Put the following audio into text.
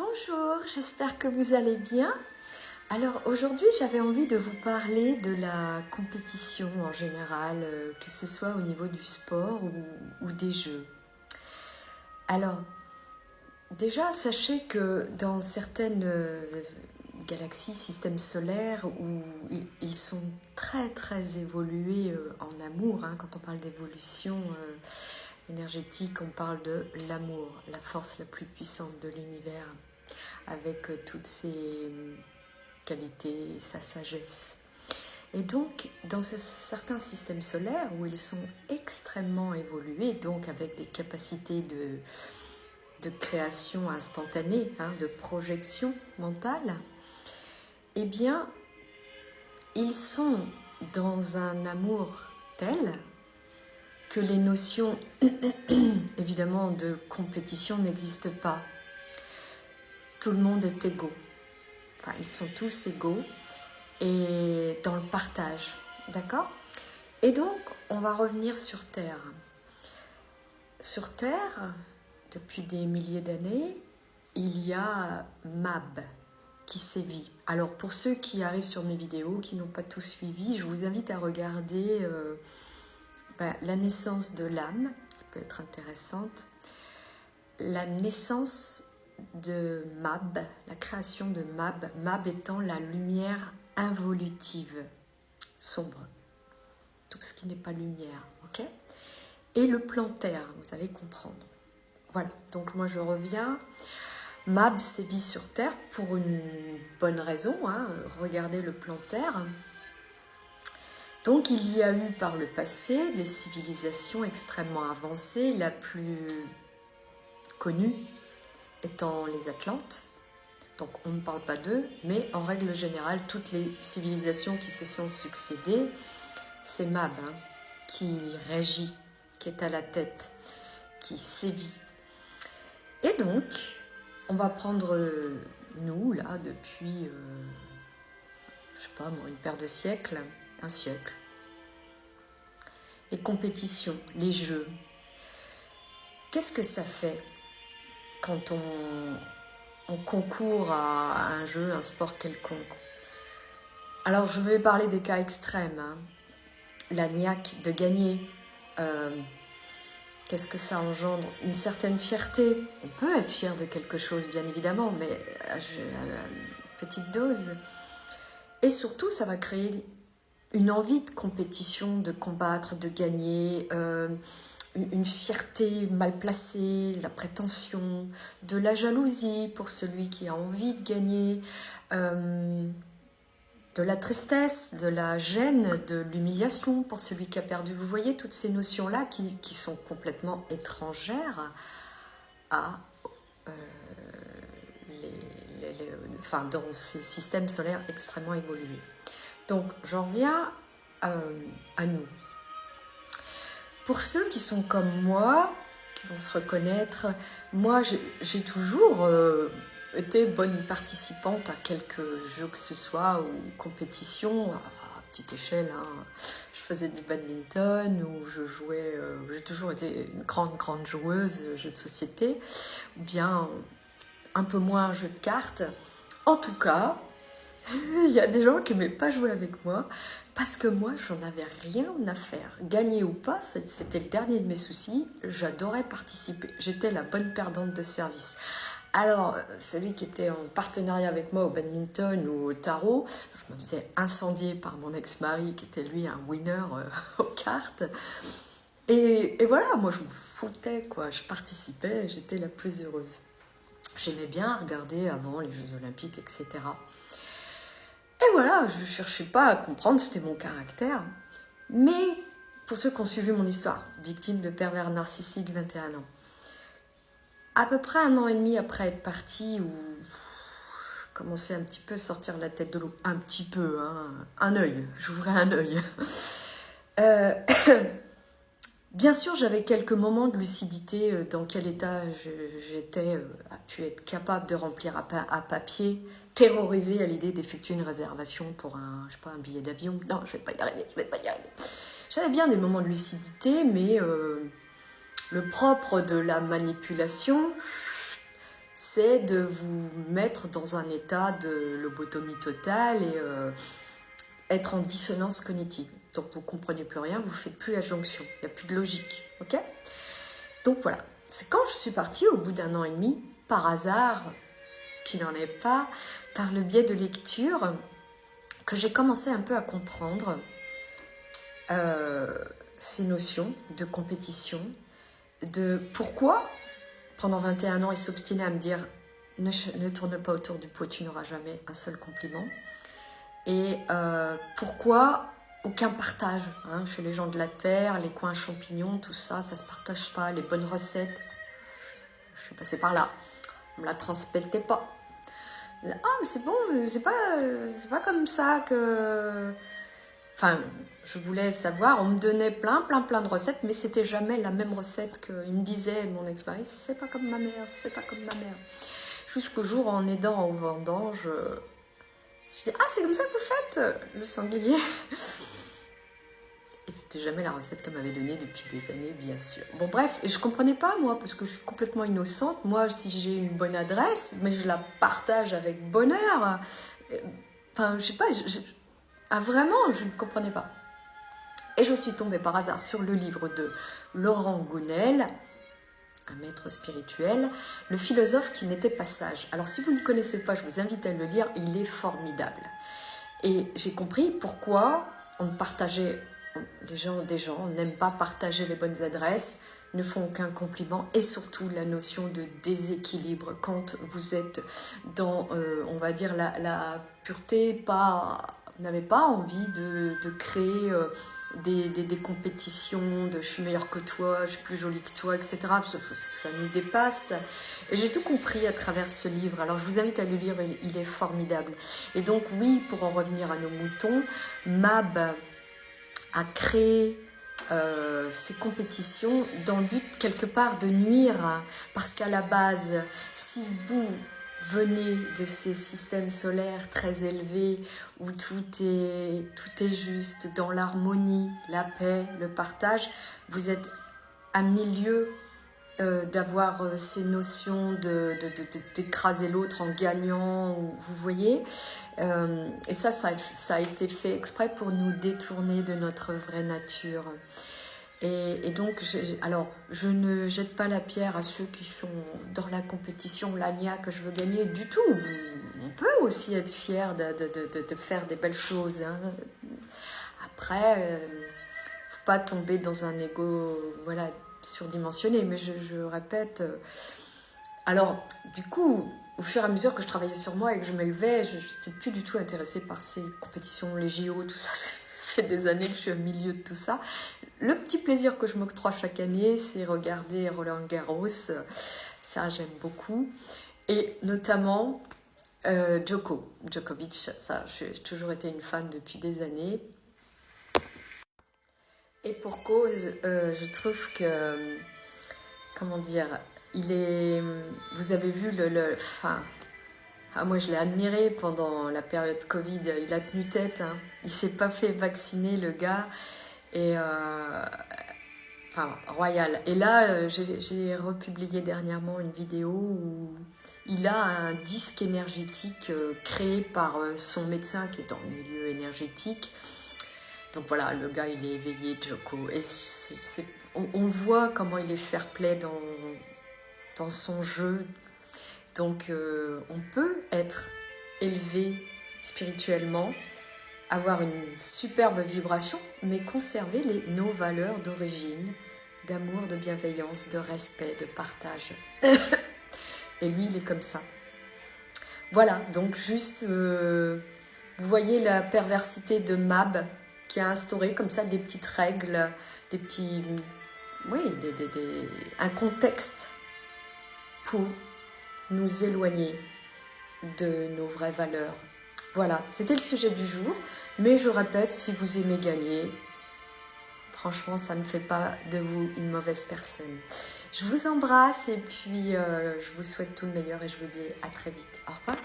Bonjour, j'espère que vous allez bien. Alors aujourd'hui j'avais envie de vous parler de la compétition en général, que ce soit au niveau du sport ou des jeux. Alors déjà sachez que dans certaines galaxies, systèmes solaires où ils sont très évolués en amour, hein, quand on parle d'évolution énergétique, on parle de l'amour, la force la plus puissante de l'univers, avec toutes ses qualités, sa sagesse. Et donc, dans certains systèmes solaires où ils sont extrêmement évolués, donc avec des capacités de création instantanée, hein, de projection mentale, eh bien, ils sont dans un amour tel que les notions, évidemment, de compétition n'existent pas. Tout le monde est égaux. Enfin, ils sont tous égaux et dans le partage, d'accord? Et donc, on va revenir sur Terre. Sur Terre, depuis des milliers d'années, il y a Mab qui sévit. Alors, pour ceux qui arrivent sur mes vidéos, qui n'ont pas tout suivi, je vous invite à regarder la naissance de l'âme, qui peut être intéressante, la naissance de Mab, la création de Mab, Mab étant la lumière involutive, sombre, tout ce qui n'est pas lumière, ok? Et le plan Terre, vous allez comprendre. Voilà, donc moi je reviens. Mab sévit sur Terre pour une bonne raison, hein, regardez le plan Terre. Donc il y a eu par le passé des civilisations extrêmement avancées, la plus connue étant les Atlantes. Donc on ne parle pas d'eux, mais en règle générale, toutes les civilisations qui se sont succédées, c'est Mab qui régit, qui est à la tête, qui sévit. Et donc, on va prendre nous, là, depuis, je sais pas moi, une paire de siècles, un siècle. Les compétitions, les jeux. Qu'est-ce que ça fait quand on concourt à un jeu, un sport quelconque? Alors, je vais parler des cas extrêmes. Hein. La niaque de gagner. Qu'est-ce que ça engendre? Une certaine fierté. On peut être fier de quelque chose, bien évidemment, mais à petite dose. Et surtout, ça va créer une envie de compétition, de combattre, de gagner, une fierté mal placée, la prétention, de la jalousie pour celui qui a envie de gagner, de la tristesse, de la gêne, de l'humiliation pour celui qui a perdu. Vous voyez toutes ces notions-là qui sont complètement étrangères à dans ces systèmes solaires extrêmement évolués. Donc, j'en reviens à nous. Pour ceux qui sont comme moi, qui vont se reconnaître, moi, j'ai toujours été bonne participante à quelques jeux que ce soit, ou compétitions, à petite échelle. Hein. Je faisais du badminton, ou je jouais, j'ai toujours été une grande joueuse, jeux de société, ou bien un peu moins jeux de cartes. En tout cas, il y a des gens qui n'aimaient pas jouer avec moi parce que moi, j'en avais rien à faire. Gagner ou pas, c'était le dernier de mes soucis. J'adorais participer. J'étais la bonne perdante de service. Alors, celui qui était en partenariat avec moi au badminton ou au tarot, je me faisais incendier par mon ex-mari qui était lui un winner aux cartes. Et voilà, moi je me foutais, quoi. Je participais, j'étais la plus heureuse. J'aimais bien regarder avant les Jeux Olympiques, etc. Et voilà, je ne cherchais pas à comprendre, c'était mon caractère. Mais pour ceux qui ont suivi mon histoire, victime de pervers narcissique, 21 ans, à peu près 1 an et demi après être partie, où je commençais un petit peu à sortir la tête de l'eau, un petit peu, hein, un œil, j'ouvrais un œil. Bien sûr, j'avais quelques moments de lucidité dans quel état j'étais, a pu être capable de remplir à papier, terrorisée à l'idée d'effectuer une réservation pour un billet d'avion. Non, je vais pas y arriver. J'avais bien des moments de lucidité, mais le propre de la manipulation, c'est de vous mettre dans un état de lobotomie totale et être en dissonance cognitive. Donc vous ne comprenez plus rien, vous ne faites plus la jonction, il n'y a plus de logique. Ok? Donc voilà, c'est quand je suis partie au bout d'1 an et demi, par hasard, qu'il n'en est pas, par le biais de lecture, que j'ai commencé un peu à comprendre ces notions de compétition, de pourquoi, pendant 21 ans, il s'obstinait à me dire ne tourne pas autour du pot, tu n'auras jamais un seul compliment. Et pourquoi aucun partage hein, chez les gens de la terre, les coins champignons, tout ça, ça ne se partage pas, les bonnes recettes. Je suis passée par là, on ne me la transmettait pas. Ah, mais c'est bon, c'est pas comme ça que... Enfin, je voulais savoir, on me donnait plein de recettes, mais c'était jamais la même recette qu'il me disait, mon ex-mari, c'est pas comme ma mère, c'est pas comme ma mère. Jusqu'au jour, en aidant aux vendanges, je dis, ah, c'est comme ça que vous faites le sanglier. Et c'était jamais la recette qu'elle m'avait donnée depuis des années, bien sûr. Bon, bref, et je comprenais pas, moi, parce que je suis complètement innocente. Moi, si j'ai une bonne adresse, mais je la partage avec bonheur. Enfin, je sais pas, ah, vraiment, je ne comprenais pas. Et je suis tombée par hasard sur le livre de Laurent Gounel, un maître spirituel, le philosophe qui n'était pas sage. Alors, si vous ne connaissez pas, je vous invite à le lire, il est formidable. Et j'ai compris pourquoi on partageait, des gens n'aiment pas partager les bonnes adresses, ne font aucun compliment, et surtout la notion de déséquilibre quand vous êtes dans, on va dire, la pureté, vous n'avez pas envie de créer des compétitions, de je suis meilleure que toi, je suis plus jolie que toi, etc. Ça nous dépasse. Et j'ai tout compris à travers ce livre. Alors je vous invite à le lire, il est formidable. Et donc oui, pour en revenir à nos moutons, Mab a créé ces compétitions dans le but quelque part de nuire, hein, parce qu'à la base, si vous venez de ces systèmes solaires très élevés où tout est juste, dans l'harmonie, la paix, le partage, vous êtes à milieu d'avoir ces notions d'écraser l'autre en gagnant, vous voyez, et ça a été fait exprès pour nous détourner de notre vraie nature. Et donc, alors, je ne jette pas la pierre à ceux qui sont dans la compétition, l'agna que je veux gagner du tout. On peut aussi être fier de faire des belles choses. Hein. Après, faut pas tomber dans un ego, voilà, surdimensionné. Mais je répète. Alors, du coup, au fur et à mesure que je travaillais sur moi et que je m'élevais, je n'étais plus du tout intéressée par ces compétitions, les JO, tout ça. Ça fait des années que je suis au milieu de tout ça. Le petit plaisir que je m'octroie chaque année, c'est regarder Roland Garros. Ça, j'aime beaucoup. Et notamment Djokovic. Ça, j'ai toujours été une fan depuis des années. Et pour cause, je trouve que, comment dire, vous avez vu enfin, moi je l'ai admiré pendant la période Covid, il a tenu tête, hein. Il s'est pas fait vacciner le gars, et enfin royal. Et là, j'ai republié dernièrement une vidéo où il a un disque énergétique créé par son médecin qui est dans le milieu énergétique. Donc voilà, le gars il est éveillé, Joko, et on voit comment il est fair-play dans son jeu. Donc on peut être élevé spirituellement, avoir une superbe vibration, mais conserver nos valeurs d'origine, d'amour, de bienveillance, de respect, de partage. Et lui, il est comme ça. Voilà, donc juste, vous voyez la perversité de Mab, qui a instauré comme ça des petites règles, des petits... Oui, un contexte pour nous éloigner de nos vraies valeurs. Voilà, c'était le sujet du jour, mais je répète, si vous aimez gagner, franchement, ça ne fait pas de vous une mauvaise personne. Je vous embrasse et puis je vous souhaite tout le meilleur et je vous dis à très vite. Au revoir.